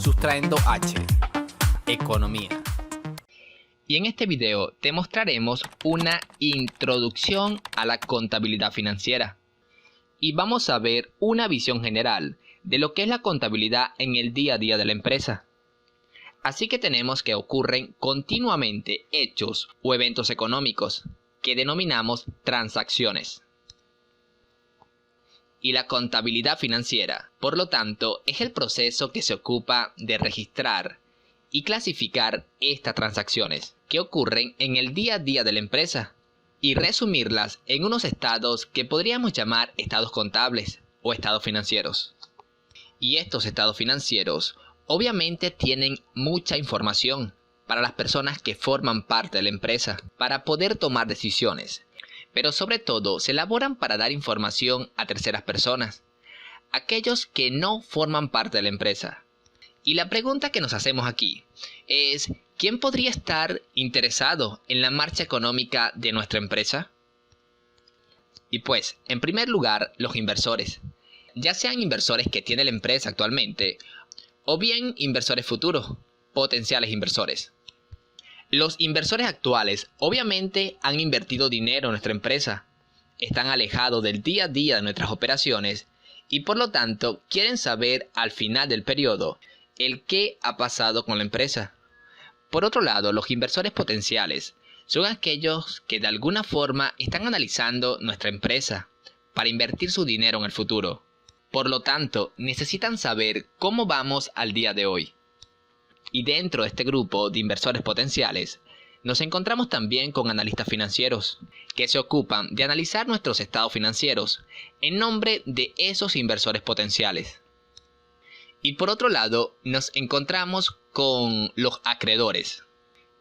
Sustrayendo H. Economía. Y en este video te mostraremos una introducción a la contabilidad financiera. Y vamos a ver una visión general de lo que es la contabilidad en el día a día de la empresa. Así que tenemos que ocurren continuamente hechos o eventos económicos que denominamos transacciones. Y la contabilidad financiera, por lo tanto, es el proceso que se ocupa de registrar y clasificar estas transacciones que ocurren en el día a día de la empresa y resumirlas en unos estados que podríamos llamar estados contables o estados financieros. Y estos estados financieros obviamente tienen mucha información para las personas que forman parte de la empresa para poder tomar decisiones, pero sobre todo se elaboran para dar información a terceras personas, aquellos que no forman parte de la empresa. Y la pregunta que nos hacemos aquí es, ¿quién podría estar interesado en la marcha económica de nuestra empresa? Y pues, en primer lugar, los inversores, ya sean inversores que tiene la empresa actualmente, o bien inversores futuros, potenciales inversores. Los inversores actuales obviamente han invertido dinero en nuestra empresa, están alejados del día a día de nuestras operaciones y por lo tanto quieren saber al final del periodo el qué ha pasado con la empresa. Por otro lado, los inversores potenciales son aquellos que de alguna forma están analizando nuestra empresa para invertir su dinero en el futuro. Por lo tanto, necesitan saber cómo vamos al día de hoy. Y dentro de este grupo de inversores potenciales, nos encontramos también con analistas financieros, que se ocupan de analizar nuestros estados financieros en nombre de esos inversores potenciales. Y por otro lado, nos encontramos con los acreedores,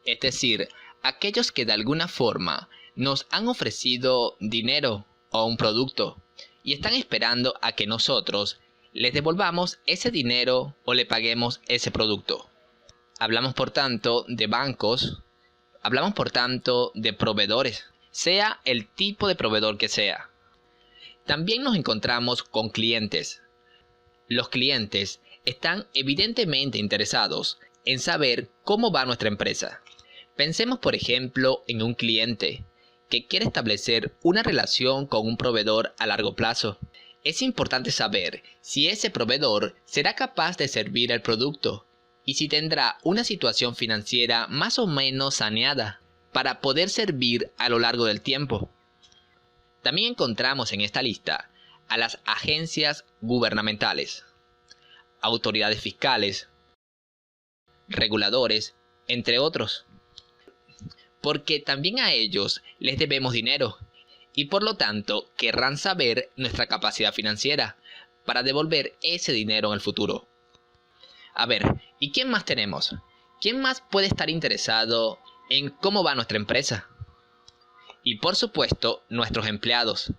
es decir, aquellos que de alguna forma nos han ofrecido dinero o un producto y están esperando a que nosotros les devolvamos ese dinero o le paguemos ese producto. Hablamos por tanto de bancos, hablamos por tanto de proveedores, sea el tipo de proveedor que sea. También nos encontramos con clientes. Los clientes están evidentemente interesados en saber cómo va nuestra empresa. Pensemos por ejemplo en un cliente que quiere establecer una relación con un proveedor a largo plazo. Es importante saber si ese proveedor será capaz de servir el producto y si tendrá una situación financiera más o menos saneada para poder servir a lo largo del tiempo. También encontramos en esta lista a las agencias gubernamentales, autoridades fiscales, reguladores, entre otros. Porque también a ellos les debemos dinero y por lo tanto querrán saber nuestra capacidad financiera para devolver ese dinero en el futuro. A ver, ¿y quién más tenemos? ¿Quién más puede estar interesado en cómo va nuestra empresa? Y por supuesto, nuestros empleados.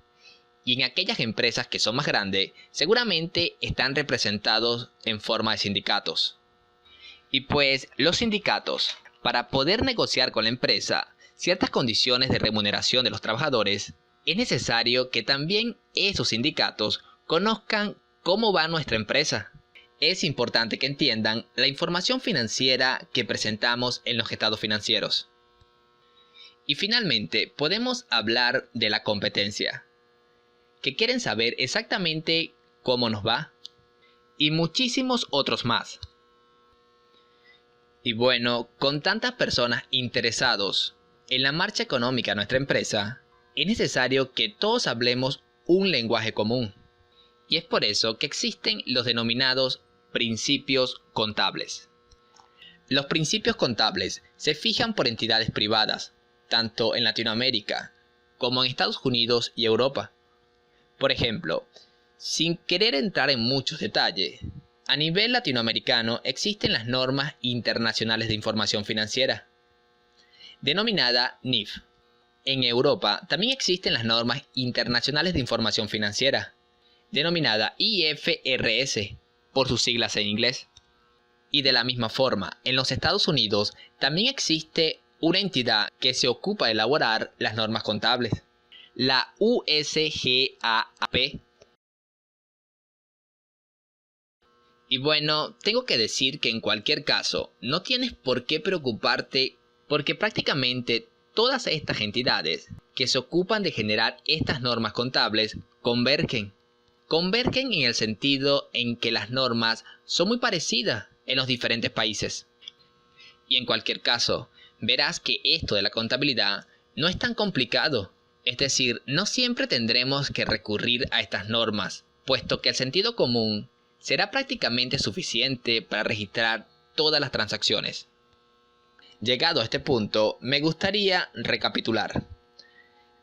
Y en aquellas empresas que son más grandes, seguramente están representados en forma de sindicatos. Y pues, los sindicatos, para poder negociar con la empresa ciertas condiciones de remuneración de los trabajadores, es necesario que también esos sindicatos conozcan cómo va nuestra empresa. Es importante que entiendan la información financiera que presentamos en los estados financieros. Y finalmente, podemos hablar de la competencia, que quieren saber exactamente cómo nos va, y muchísimos otros más. Y bueno, con tantas personas interesados en la marcha económica de nuestra empresa, es necesario que todos hablemos un lenguaje común. Y es por eso que existen los denominados principios contables. Los principios contables se fijan por entidades privadas, tanto en Latinoamérica como en Estados Unidos y Europa. Por ejemplo, sin querer entrar en muchos detalles, a nivel latinoamericano existen las normas internacionales de información financiera, denominada NIF. En Europa también existen las normas internacionales de información financiera, denominada IFRS, por sus siglas en inglés. Y de la misma forma, en los Estados Unidos también existe una entidad que se ocupa de elaborar las normas contables, la USGAP. Y bueno, tengo que decir que en cualquier caso, no tienes por qué preocuparte porque prácticamente todas estas entidades que se ocupan de generar estas normas contables convergen. Convergen en el sentido en que las normas son muy parecidas en los diferentes países. Y en cualquier caso, verás que esto de la contabilidad no es tan complicado. Es decir, no siempre tendremos que recurrir a estas normas, puesto que el sentido común será prácticamente suficiente para registrar todas las transacciones. Llegado a este punto, me gustaría recapitular.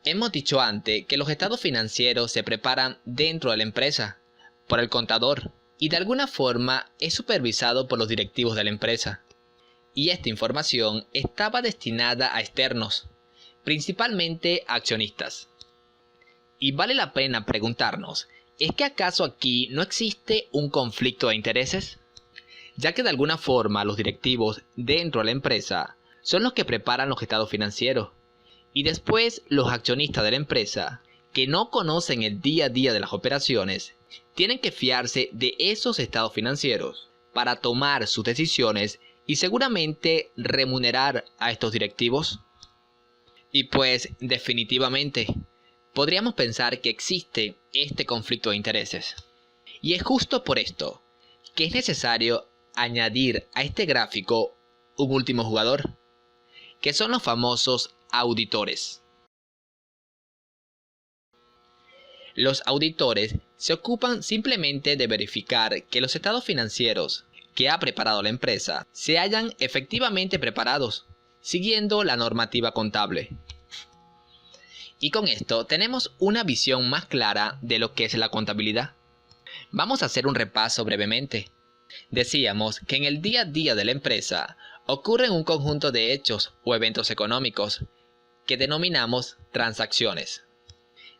Hemos dicho antes que los estados financieros se preparan dentro de la empresa, por el contador, y de alguna forma es supervisado por los directivos de la empresa. Y esta información estaba destinada a externos, principalmente a accionistas. Y vale la pena preguntarnos, ¿es que acaso aquí no existe un conflicto de intereses? Ya que de alguna forma los directivos dentro de la empresa son los que preparan los estados financieros, y después los accionistas de la empresa, que no conocen el día a día de las operaciones, tienen que fiarse de esos estados financieros para tomar sus decisiones y seguramente remunerar a estos directivos. Y pues definitivamente podríamos pensar que existe este conflicto de intereses. Y es justo por esto que es necesario añadir a este gráfico un último jugador, que son los famosos auditores. Los auditores se ocupan simplemente de verificar que los estados financieros que ha preparado la empresa se hayan efectivamente preparados, siguiendo la normativa contable. Y con esto tenemos una visión más clara de lo que es la contabilidad. Vamos a hacer un repaso brevemente. Decíamos que en el día a día de la empresa ocurren un conjunto de hechos o eventos económicos que denominamos transacciones.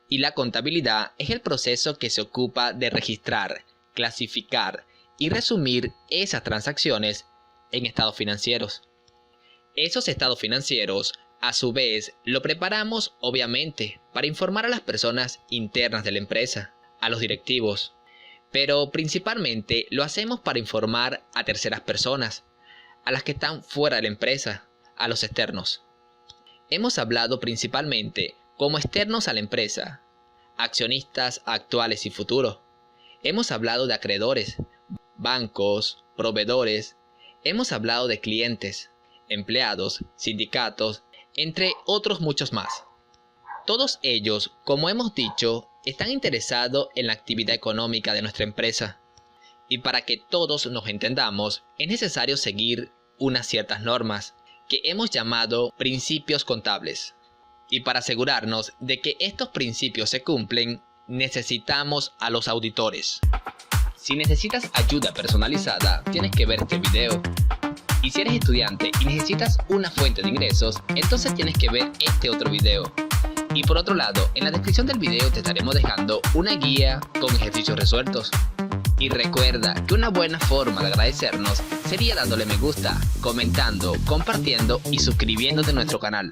Y la contabilidad es el proceso que se ocupa de registrar, clasificar y resumir esas transacciones en estados financieros. Esos estados financieros, a su vez, lo preparamos obviamente para informar a las personas internas de la empresa, a los directivos, pero principalmente lo hacemos para informar a terceras personas, a las que están fuera de la empresa, a los externos. Hemos hablado principalmente como externos a la empresa, accionistas actuales y futuros. Hemos hablado de acreedores, bancos, proveedores. Hemos hablado de clientes, empleados, sindicatos, entre otros muchos más. Todos ellos, como hemos dicho, están interesados en la actividad económica de nuestra empresa. Y para que todos nos entendamos, es necesario seguir unas ciertas normas, que hemos llamado principios contables. Y para asegurarnos de que estos principios se cumplen, necesitamos a los auditores. Si necesitas ayuda personalizada, tienes que ver este video. Y si eres estudiante y necesitas una fuente de ingresos, entonces tienes que ver este otro video. Y por otro lado, en la descripción del video te estaremos dejando una guía con ejercicios resueltos. Y recuerda que una buena forma de agradecernos sería dándole me gusta, comentando, compartiendo y suscribiéndote a nuestro canal.